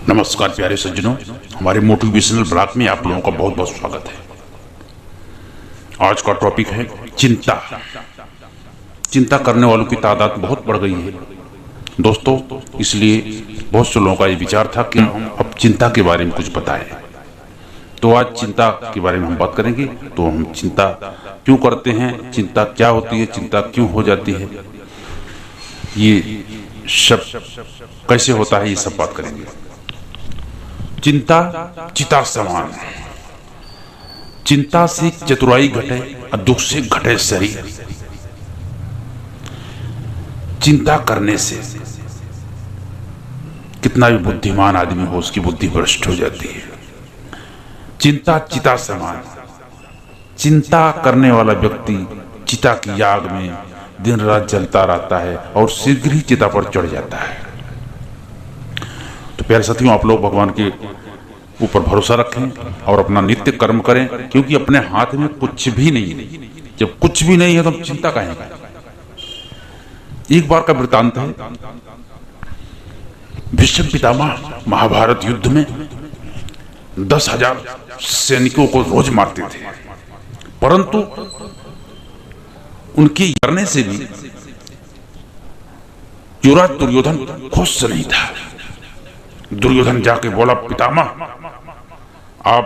नमस्कार प्यारे सज्जनों, हमारे मोटिवेशनल ब्लॉग में आप लोगों का बहुत बहुत स्वागत है। आज का टॉपिक है चिंता। चिंता करने वालों की तादाद बहुत बढ़ गई है दोस्तों, इसलिए बहुत से लोगों का ये विचार था कि हम अब चिंता के बारे में कुछ बताएं। तो आज चिंता के बारे में हम बात करेंगे। तो हम चिंता क्यों करते हैं, चिंता क्या होती है, चिंता क्यों हो जाती है, ये सब कैसे होता है, ये सब बात करेंगे। चिंता चिता समान, चिंता से चतुराई घटे और दुख से घटे शरीर। चिंता करने से कितना भी बुद्धिमान आदमी हो, उसकी बुद्धि भ्रष्ट हो जाती है। चिंता चिता समान, चिंता करने वाला व्यक्ति चिता की आग में दिन रात जलता रहता है और शीघ्र ही चिता पर चढ़ जाता है। तो प्यारे साथियों, आप लोग भगवान के ऊपर भरोसा रखें और अपना नित्य कर्म करें, क्योंकि अपने हाथ में कुछ भी नहीं है। जब कुछ भी नहीं है तो चिंता काहे का। एक बार का वृतांत है, भीष्म पितामह महाभारत युद्ध में 10,000 सैनिकों को रोज मारते थे, परंतु उनके करने से भी युवराज दुर्योधन खुश नहीं था। दुर्योधन जाके बोला, पितामह आप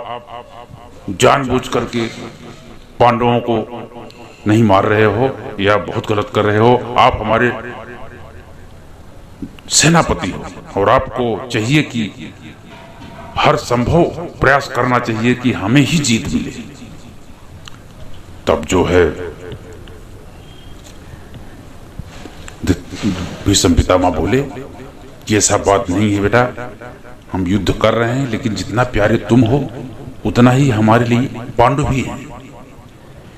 जानबूझ करके पांडवों को नहीं मार रहे हो या बहुत गलत कर रहे हो। आप हमारे सेनापति हो और आपको चाहिए कि हर संभव प्रयास करना चाहिए कि हमें ही जीत मिले। तब जो है भीष्म पितामह बोले कि ऐसा बात नहीं है बेटा, हम युद्ध कर रहे हैं, लेकिन जितना प्यारे तुम हो उतना ही हमारे लिए पांडव भी हैं,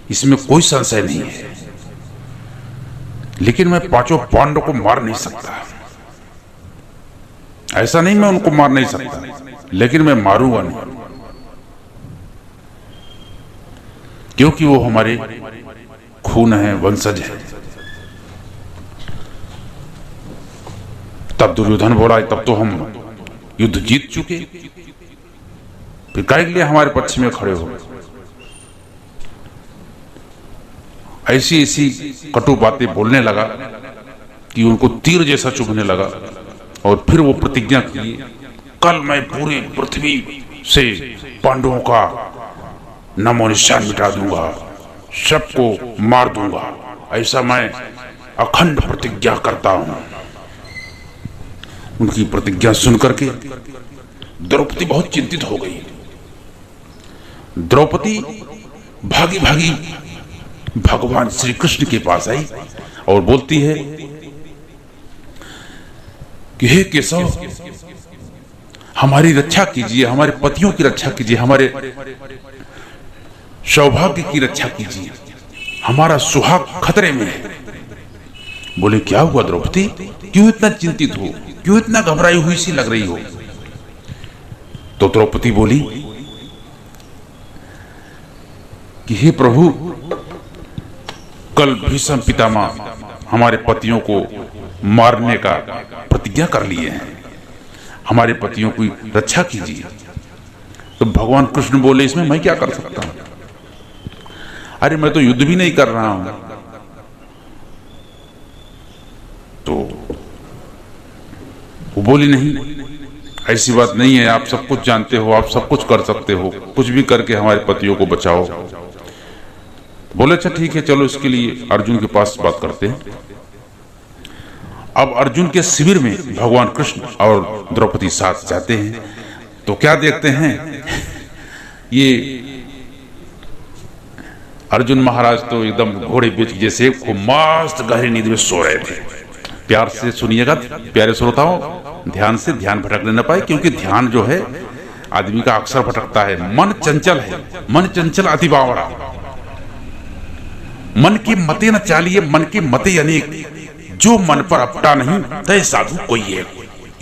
इसमें कोई संशय नहीं है। लेकिन मैं पांचों पांडव को मार नहीं सकता। ऐसा नहीं मैं उनको मार नहीं सकता, लेकिन मैं मारूंगा नहीं, क्योंकि वो हमारे खून है, वंशज है। तब दुर्योधन बोला, तब तो हम युद्ध जीत चुके, फिर काहे के लिए हमारे पक्ष में खड़े हो। ऐसी ऐसी कटु बातें बोलने लगा कि उनको तीर जैसा चुभने लगा। और फिर वो प्रतिज्ञा की, कल मैं पूरी पृथ्वी से पांडवों का नामो निशान मिटा दूंगा, सबको मार दूंगा, ऐसा मैं अखंड प्रतिज्ञा करता हूं। उनकी प्रतिज्ञा सुनकर के द्रौपदी बहुत चिंतित हो गई। द्रौपदी भागी भागी भगवान श्री कृष्ण के पास आई और बोलती है कि हे केशव, हमारी रक्षा कीजिए, हमारे पतियों की रक्षा कीजिए, हमारे सौभाग्य की रक्षा कीजिए, हमारा सुहाग खतरे में है। बोले, क्या हुआ द्रौपदी, क्यों इतना चिंतित हो, क्यों इतना घबराई हुई सी लग रही हो। तो द्रौपदी बोली कि हे प्रभु, कल भीष्म पितामह हमारे पतियों को मारने का प्रतिज्ञा कर लिए हैं, हमारे पतियों की रक्षा कीजिए। तो भगवान कृष्ण बोले, इसमें मैं क्या कर सकता हूं, अरे मैं तो युद्ध भी नहीं कर रहा हूं। तो वो बोली, नहीं ऐसी बात नहीं है, आप सब कुछ जानते हो, आप सब कुछ कर सकते हो, कुछ भी करके हमारे पतियों को बचाओ। बोले, अच्छा ठीक है, चलो इसके लिए अर्जुन के पास बात करते हैं। अब अर्जुन के शिविर में भगवान कृष्ण और द्रौपदी साथ जाते हैं। तो क्या देखते हैं, ये अर्जुन महाराज तो एकदम घोड़े बेच जैसे खूब मस्त गहरी नींद में सो रहे थे। प्यार से सुनिएगा प्यारे श्रोताओं, ध्यान से, ध्यान भटकने न पाए, क्योंकि ध्यान जो है आदमी का अक्सर भटकता है। मन चंचल है, मन चंचल अति बावड़ा, मन की मते न चालिए, मन की मते अनेक, जो मन पर अपटा नहीं तय साधु कोई है।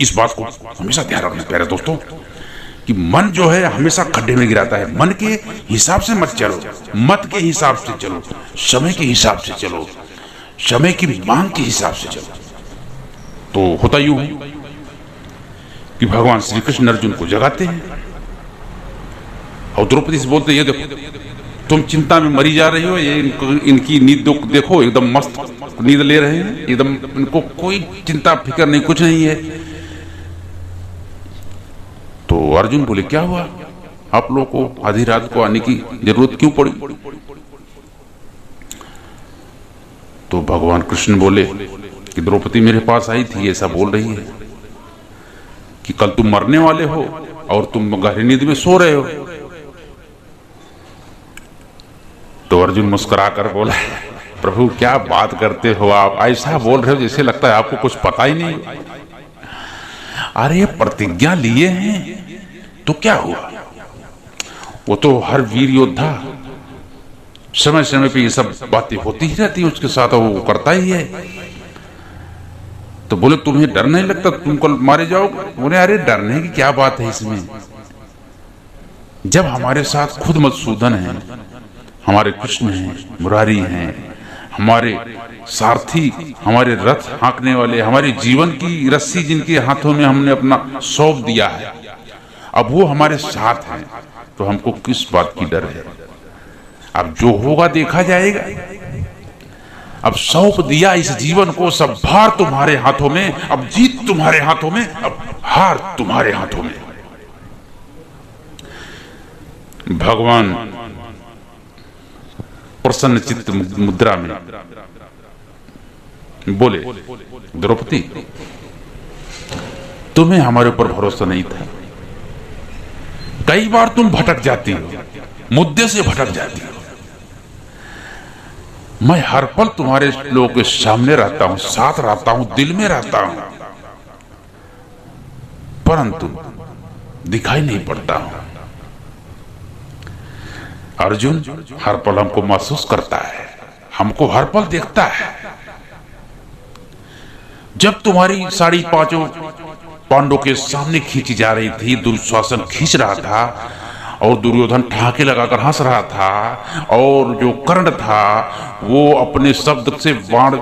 इस बात को हमेशा ध्यान रखना प्यारे दोस्तों, कि मन जो है हमेशा खड्डे में गिराता है। मन के हिसाब से मत चलो, मत के हिसाब से चलो, समय के हिसाब से चलो, समय की मांग के हिसाब से चलो। तो होता यूं है कि भगवान श्री कृष्ण अर्जुन को जगाते हैं और द्रौपदी से बोलते, ये देखो तुम चिंता में मरी जा रही हो, ये इनकी नींद देखो, एकदम मस्त नींद ले रहे हैं, एकदम इनको कोई चिंता फिक्र नहीं, कुछ नहीं है। तो अर्जुन बोले, क्या हुआ, आप लोगों को आधी रात को आने की जरूरत क्यों पड़ी? तो भगवान कृष्ण बोले कि द्रौपदी मेरे पास आई थी, ऐसा बोल रही है कि कल तुम मरने वाले हो और तुम गहरी नींद में सो रहे हो। तो अर्जुन मुस्कुरा कर बोला, प्रभु क्या बात करते हो आप, ऐसा बोल रहे हो जैसे लगता है आपको कुछ पता ही नहीं। अरे प्रतिज्ञा लिए हैं तो क्या हुआ, वो तो हर वीर योद्धा समय समय पे ये सब बातें होती ही रहती है उसके साथ, वो करता ही है। तो बोले तुम्हें डर नहीं लगता, तुम कल मारे जाओगे? बोले अरे डरने की क्या बात है इसमें, जब हमारे साथ खुद मधुसूदन है, हमारे कृष्ण हैं, मुरारी हैं, हमारे सारथी, हमारे रथ हाँकने वाले, हमारे जीवन की रस्सी जिनके हाथों में हमने अपना सौंप दिया है, अब वो हमारे साथ हैं, तो हमको किस बात की डर है? अब जो होगा देखा जाएगा। अब सौंप दिया इस जीवन को, सब भार तुम्हारे हाथों में, अब जीत तुम्हारे हाथों में, अब हार तुम्हारे हाथों में। भगवान प्रसन्न चित्त मुद्रा में बोले, द्रौपदी तुम्हें हमारे ऊपर भरोसा नहीं था, कई बार तुम भटक जाती हो, मुद्दे से भटक जाती हो। मैं हर पल तुम्हारे लोगों के सामने रहता हूं, साथ रहता हूं, दिल में रहता हूं, परंतु दिखाई नहीं पड़ता हूं। अर्जुन हर पल हमको महसूस करता है, हमको हर पल देखता है। जब तुम्हारी साड़ी पांचों पांडवों के सामने खींची जा रही थी, दुशासन खींच रहा था और दुर्योधन ठहाके लगाकर हंस रहा था, और जो कर्ण था वो अपने शब्द से बाण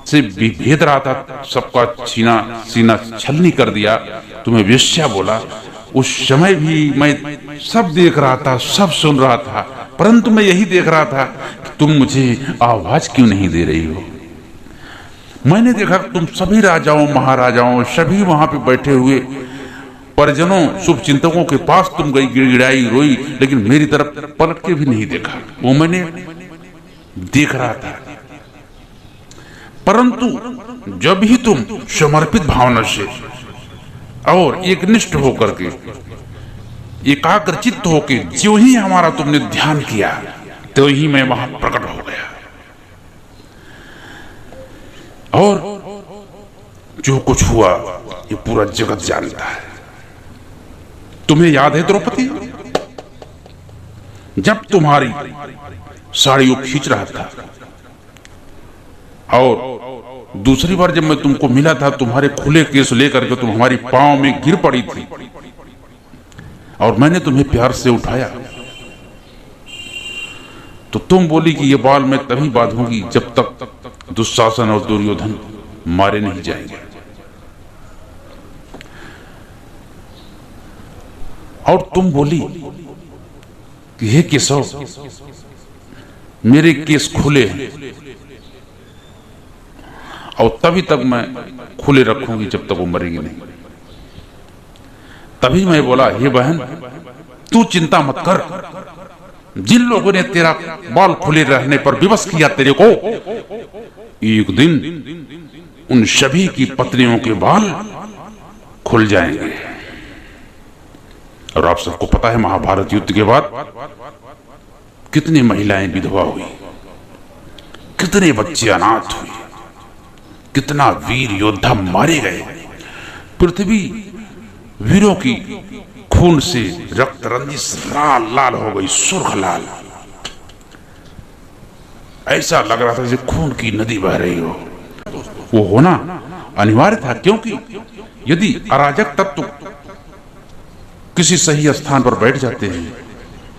से भेद रहा था, सबका सीना छलनी कर दिया, तुम्हें वेश्या बोला, उस समय भी मैं सब देख रहा था, सब सुन रहा था, परंतु मैं यही देख रहा था कि तुम मुझे आवाज क्यों नहीं दे रही हो। मैंने देखा तुम सभी राजाओं महाराजाओं सभी वहां पे बैठे हुए परिजनों शुभ चिंतकों के पास तुम गई, गिड़गिड़ाई, रोई, लेकिन मेरी तरफ पलट के भी नहीं देखा। वो मैंने देख रहा था, परंतु जब ही तुम समर्पित भावना से और एकनिष्ठ होकर के, एकाग्रचित्त होकर जो ही हमारा तुमने ध्यान किया, तो ही मैं वहां प्रकट हो गया। और जो कुछ हुआ ये पूरा जगत जानता है। तुम्हें याद है द्रौपदी, जब तुम्हारी साड़ी वो खींच रहा था और दूसरी बार जब मैं तुमको मिला था, तुम्हारे खुले केस लेकर के तुम हमारी पांव में गिर पड़ी थी और मैंने तुम्हें प्यार से उठाया, तो तुम बोली कि ये बाल मैं तभी बांधूंगी जब तक दुशासन और दुर्योधन मारे नहीं जाएंगे। और तुम बोली कि हे केशव, मेरे केस खुले हैं और तभी तक मैं खुले रखूंगी जब तक वो मरेगी नहीं। तभी मैं बोला, हे बहन तू चिंता मत कर, जिन लोगों ने तेरा बाल खुले रहने पर विवश किया तेरे को, एक दिन उन सभी की पत्नियों के बाल खुल जाएंगे। और आप सबको पता है महाभारत युद्ध के बाद कितनी महिलाएं विधवा हुई, कितने बच्चे अनाथ हुए, कितना वीर योद्धा मारे गए। पृथ्वी वीरों की खून से रक्त रंजिश लाल लाल हो गई, सुर्ख लाल, ऐसा लग रहा था जैसे खून की नदी बह रही हो। वो होना अनिवार्य था, क्योंकि यदि अराजक तत्व किसी सही स्थान पर बैठ जाते हैं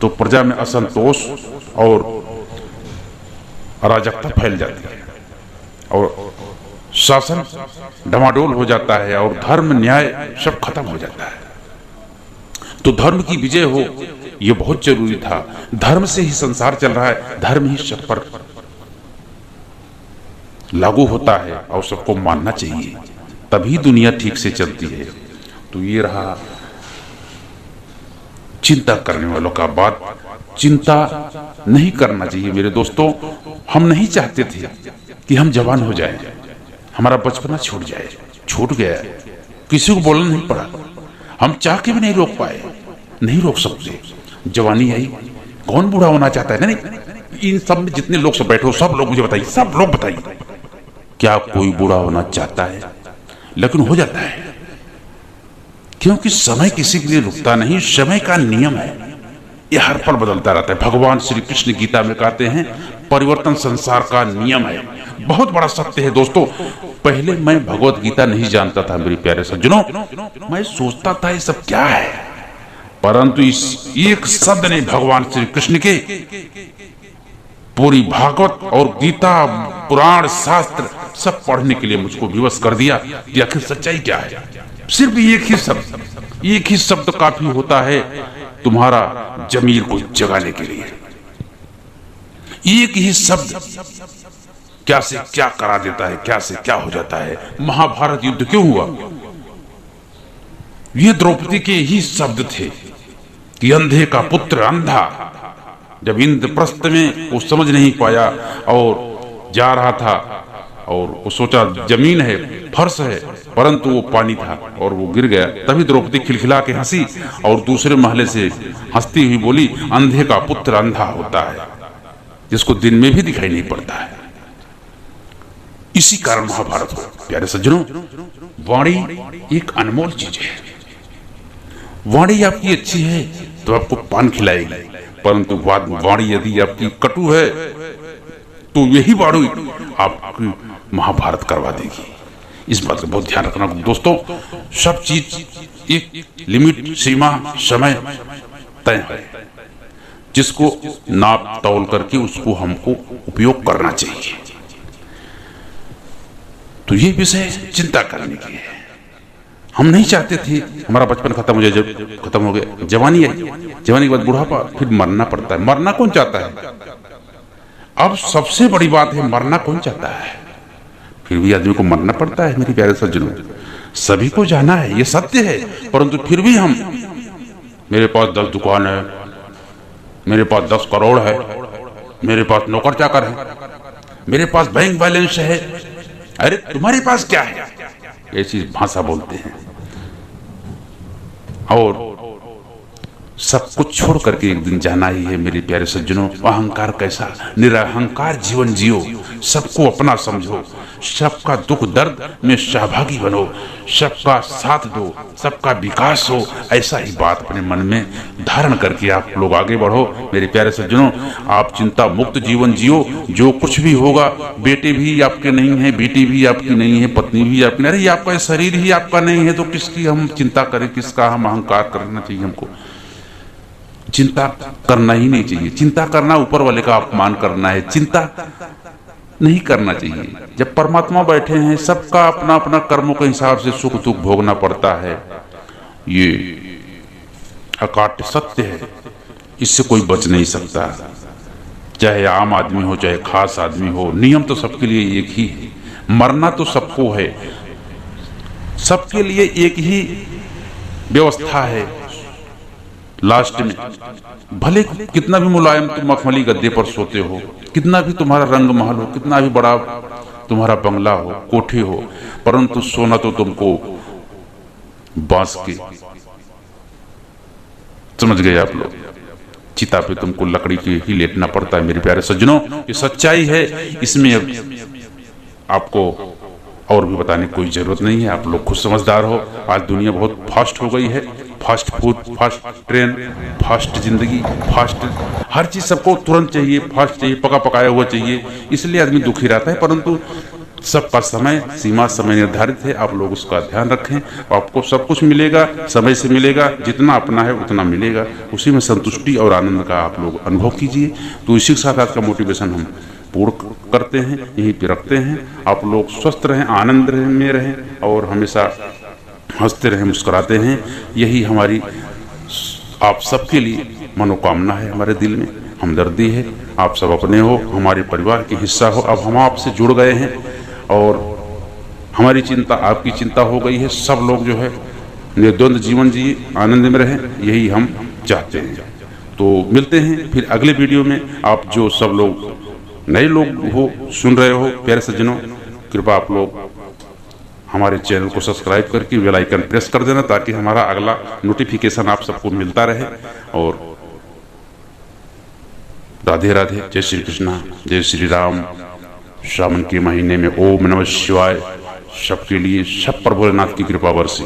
तो प्रजा में असंतोष और अराजकता फैल जाती है और शासन डमाडोल हो जाता है और धर्म न्याय सब खत्म हो जाता है। तो धर्म की विजय हो यह बहुत जरूरी था। धर्म से ही संसार चल रहा है, धर्म ही सब पर लागू होता है और सबको मानना चाहिए, तभी दुनिया ठीक से चलती है। तो ये रहा चिंता करने वालों का बात। चिंता नहीं करना चाहिए मेरे दोस्तों। हम नहीं चाहते थे कि हम जवान हो जाएं, हमारा बचपना छूट जाए, छूट गया, किसी को बोलना नहीं पड़ा, हम चाह के भी नहीं रोक पाए, नहीं रोक सकते। जवानी आई, कौन बूढ़ा होना चाहता है? नहीं, इन सब में जितने लोग सब बैठे हो, सब लोग मुझे बताइए, सब लोग बताइए, क्या कोई बूढ़ा होना चाहता है? लेकिन हो जाता है, क्योंकि समय किसी के लिए रुकता नहीं, समय का नियम है, यह हर पल बदलता रहता है। भगवान श्री कृष्ण गीता में कहते हैं परिवर्तन संसार का नियम है। बहुत बड़ा सत्य है दोस्तों। पहले मैं भगवत गीता नहीं जानता था मेरे प्यारे सज्जनों, मैं सोचता था ये सब क्या है, परंतु इस एक शब्द ने भगवान श्री कृष्ण के पूरी भागवत और गीता, पुराण, शास्त्र सब पढ़ने के लिए मुझको विवश कर दिया कि आखिर सच्चाई क्या है। सिर्फ एक ही शब्द काफी होता है तुम्हारा जमीर को जगाने के लिए। एक ही शब्द क्या से क्या करा देता है, क्या से क्या हो जाता है। महाभारत युद्ध क्यों हुआ? ये द्रौपदी के ही शब्द थे कि अंधे का पुत्र अंधा। जब इंद्रप्रस्थ में वो समझ नहीं पाया और जा रहा था और वो सोचा जमीन है, फर्श है, परंतु वो पानी था और वो गिर गया। तभी द्रौपदी खिलखिला के हंसी और दूसरे महले से हंसती हुई बोली, अंधे का पुत्र अंधा होता है, जिसको दिन में भी दिखाई नहीं पड़ता है। इसी कारण महाभारत हो। प्यारे सज्जनों, वाणी एक अनमोल चीज है। वाणी आपकी अच्छी है तो आपको पान खिलाएगी, परंतु वाणी यदि आपकी कटु है तो यही वाणी आपकी महाभारत करवा देगी। इस बात का बहुत ध्यान रखना दोस्तों। सब चीज एक लिमिट, सीमा, समय तय है, जिसको नाप तौल करके उसको हमको उपयोग करना चाहिए। तो ये विषय चिंता करने की है। हम नहीं चाहते थे हमारा बचपन खत्म हो जाए, जब खत्म हो गया, जवानी आई, जवानी के बाद बुढ़ापा, फिर मरना पड़ता है। मरना कौन चाहता है? अब सबसे बड़ी बात है, मरना कौन चाहता है? फिर भी आदमी को मरना पड़ता है। मेरे प्यारे सज्जनों, सभी को जाना है, ये सत्य है, परंतु फिर भी हम, मेरे पास 10 दुकान है, मेरे पास 10 करोड़ है, मेरे पास नौकर चाकर है, मेरे पास बैंक बैलेंस है, अरे तुम्हारे पास क्या है? ऐसी भाषा बोलते हैं। और सब कुछ छोड़ करके एक दिन जाना ही है मेरे प्यारे सज्जनों। अहंकार कैसा? निरहंकार जीवन जियो, सबको अपना समझो, सबका दुख दर्द में सहभागी बनो, सबका साथ दो, सबका विकास हो। ऐसा ही बात अपने मन में धारण करके आप लोग आगे बढ़ो। मेरे प्यारे सज्जनों, आप चिंता मुक्त जीवन जियो। जो कुछ भी होगा, बेटे भी आपके नहीं है, बेटी भी आपकी नहीं है, पत्नी भी आपकी नहीं, अरे आपका शरीर ही आपका नहीं है, तो किसकी हम चिंता करें, किसका हम अहंकार करना चाहिए? हमको चिंता करना ही नहीं चाहिए। चिंता करना ऊपर वाले का अपमान करना है, चिंता नहीं करना चाहिए। जब परमात्मा बैठे हैं, सबका अपना अपना कर्मों के हिसाब से सुख दुख भोगना पड़ता है। ये अकाट्य सत्य है, इससे कोई बच नहीं सकता, चाहे आम आदमी हो चाहे खास आदमी हो। नियम तो सबके लिए एक ही है, मरना तो सबको है, सबके लिए एक ही व्यवस्था है। लास्ट में भले कितना भी मुलायम तुम मखमली गद्दे पर सोते हो, कितना भी तुम्हारा रंग महल हो, कितना भी बड़ा तुम्हारा बंगला हो, कोठी हो, परंतु सोना तो तुमको बांस के, समझ गए आप लोग, चिता पे तुमको लकड़ी के ही लेटना पड़ता है। मेरे प्यारे सज्जनों, ये सच्चाई है, इसमें आपको और भी बताने की कोई जरूरत नहीं है। आप लोग खुद समझदार हो। आज दुनिया बहुत फास्ट हो गई है, fast food, fast train, fast जिंदगी, फास्ट हर चीज सबको तुरंत चाहिए, फास्ट चाहिए, पका पकाया हुआ चाहिए, इसलिए आदमी दुखी रहता है। परंतु सबका समय सीमा, समय निर्धारित है, आप लोग उसका ध्यान रखें, आपको सब कुछ मिलेगा, समय से मिलेगा, जितना अपना है उतना मिलेगा, उसी में संतुष्टि और आनंद का आप लोग अनुभव कीजिए। तो इसी के साथ आज का मोटिवेशन हम पूर्ण करते हैं, यहीं पे रखते हैं। आप लोग स्वस्थ रहें, आनंद में रहें और हमेशा हंसते रहें, मुस्कुराते हैं। यही हमारी आप सबके लिए मनोकामना है। हमारे दिल में हमदर्दी है। आप सब अपने हो, हमारे परिवार के हिस्सा हो। अब हम आपसे जुड़ गए हैं और हमारी चिंता आपकी चिंता हो गई है। सब लोग जो है निर्द्वंद जीवन जिए, आनंद में रहें, यही हम चाहते हैं। तो मिलते हैं फिर अगले वीडियो में। आप जो सब लोग नए लोग हो, सुन रहे हो, प्यारे सज्जनों, कृपया आप लोग हमारे चैनल को सब्सक्राइब करके बेल आइकन प्रेस कर देना, ताकि हमारा अगला नोटिफिकेशन आप सबको मिलता रहे। और राधे राधे, जय श्री कृष्णा, जय श्री राम। श्रावण के महीने में ओम नमः शिवाय सबके लिए, सब पर भोलेनाथ की कृपा बरसे।